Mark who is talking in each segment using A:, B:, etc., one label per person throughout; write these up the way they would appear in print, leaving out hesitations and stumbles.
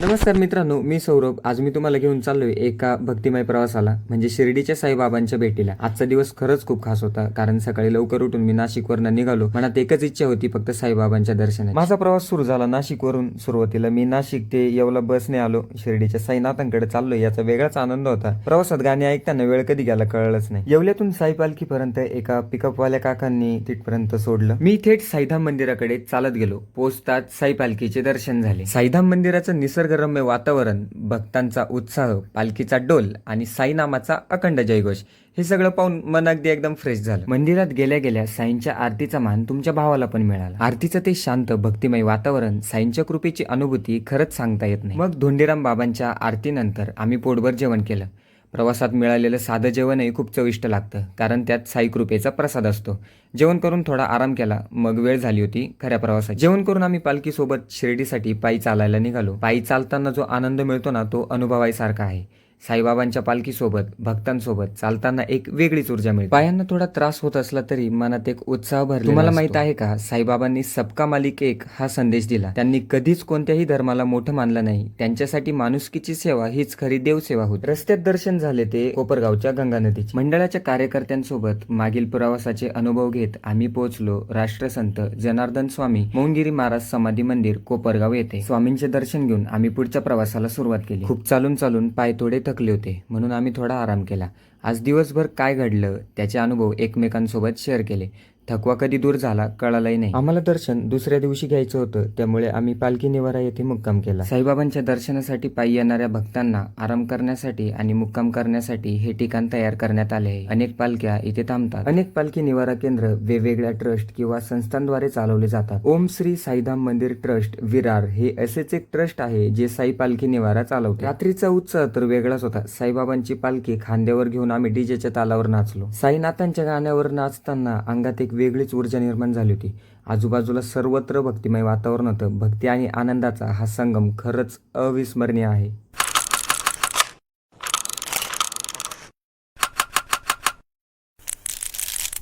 A: नमस्कार मित्रांनो, मी सौरभ. आज मी तुम्हाला घेऊन चाललोय एका भक्तिमय प्रवासाला, म्हणजे शिर्डीच्या साईबाबांच्या भेटीला. आजचा दिवस खरंच खूप खास होता, कारण सकाळी लवकर उठून मी नाशिकवरनं निघालो. मनात एकच इच्छा होती, फक्त साईबाबांच्या दर्शनाची. माझा प्रवास सुरू झाला नाशिकवरून. सुरुवातीला मी नाशिक ते येवला बसने आलो. शिर्डीच्या साईनाथांकडे चाललोय याचा वेगळाच आनंद होता. प्रवासात गाणी ऐकताना वेळ कधी गेला कळलंच नाही. येवल्यातून साई पालखीपर्यंत एका पिकअपवाल्या काकांनी तिथपर्यंत सोडलं. मी थेट साईधाम मंदिराकडे चालत गेलो. पोहोचताच साई पालखीचे दर्शन झाले. साईधाम मंदिराचं निसर्गरम्य वातावरण, भक्तांचा उत्साह, पालखीचा डोल आणि साई नामाचा अखंड जयघोष हे सगळं पाहून मन अगदी एकदम फ्रेश झालं. मंदिरात गेल्या गेल्या साईंच्या आरतीचा मान तुमच्या भावाला पण मिळाला. आरतीचं ते शांत भक्तिमय वातावरण, साईंच्या कृपेची अनुभूती खरंच सांगता येत नाही. मग धोंडीराम बाबांच्या आरतीनंतर आम्ही पोटभर जेवण केलं. प्रवासात मिळालेलं साधं जेवणही खूप चविष्ट लागतं, कारण त्यात साई कृपेचा प्रसाद असतो. जेवण करून थोडा आराम केला. मग वेळ झाली होती खऱ्या प्रवासात. जेवण करून आम्ही पालखीसोबत शिर्डीसाठी पायी चालायला निघालो. पायी चालताना जो आनंद मिळतो ना, तो अनुभवायसारखा आहे. साईबाबांच्या पालखीसोबत, भक्तांसोबत चालताना एक वेगळीच ऊर्जा मिळते. पायांना थोडा त्रास होत असला तरी मनात एक उत्साह भरलेला. तुम्हाला माहित आहे का, साईबाबांनी सबका मालिक एक हा संदेश दिला. त्यांनी कधीच कोणत्याही धर्माला मोठं मानलं नाही. त्यांच्यासाठी माणुसकीची सेवा हीच खरी देवसेवा होती. रस्त्यात दर्शन झाले ते कोपरगावच्या गंगा नदीचे. मंडळाच्या कार्यकर्त्यांसोबत मागील प्रवासाचे अनुभव घेत आम्ही पोहोचलो राष्ट्रसंत जनार्दन स्वामी मौनगिरी महाराज समाधी मंदिर कोपरगाव येथे. स्वामींचे दर्शन घेऊन आम्ही पुढच्या प्रवासाला सुरुवात केली. खूप चालून चालून पाय थोडे थकले होते, म्हणून आम्ही थोडा आराम केला. आज दिवसभर काय घडलं त्याचे अनुभव एकमेकांसोबत शेअर केले. थकवा कधी दूर झाला कळालाही नाही. आम्हाला दर्शन दुसऱ्या दिवशी घ्यायचं होतं, त्यामुळे आम्ही पालखी निवारा येथे मुक्काम केला. साईबाबांच्या दर्शनासाठी पायी येणाऱ्या भक्तांना आराम करण्यासाठी आणि मुक्काम करण्यासाठी हे ठिकाण तयार करण्यात आले आहे. अनेक पालख्या इथे थांबतात. अनेक पालखी निवारा केंद्र वेगवेगळ्या ट्रस्ट किंवा संस्थांद्वारे चालवले जातात. ओम श्री साईधाम मंदिर ट्रस्ट विरार हे असेच एक ट्रस्ट आहे जे साई पालखी निवारा चालवते. रात्रीचा उत्साह तर वेगळाच होता. साईबाबांची पालखी खांद्यावर घेऊन आम्ही डीजेच्या तालावर नाचलो. साईनाथांच्या गाण्यावर नाचताना अंगात एक वेगळीच ऊर्जा निर्माण झाली होती. आजूबाजूला सर्वत्र भक्तिमय वातावरण होतं. भक्ती आणि आनंदाचा हा संगम खरंच अविस्मरणीय आहे.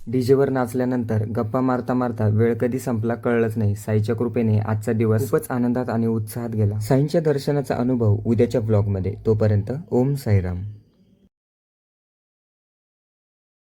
A: डीजेवर नाचल्यानंतर गप्पा मारता मारता वेळ कधी संपला कळलंच नाही. साईच्या कृपेने आजचा दिवस खूपच आनंदात आणि उत्साहात गेला. साईंच्या दर्शनाचा अनुभव उद्याच्या ब्लॉगमध्ये. तोपर्यंत ओम साईराम.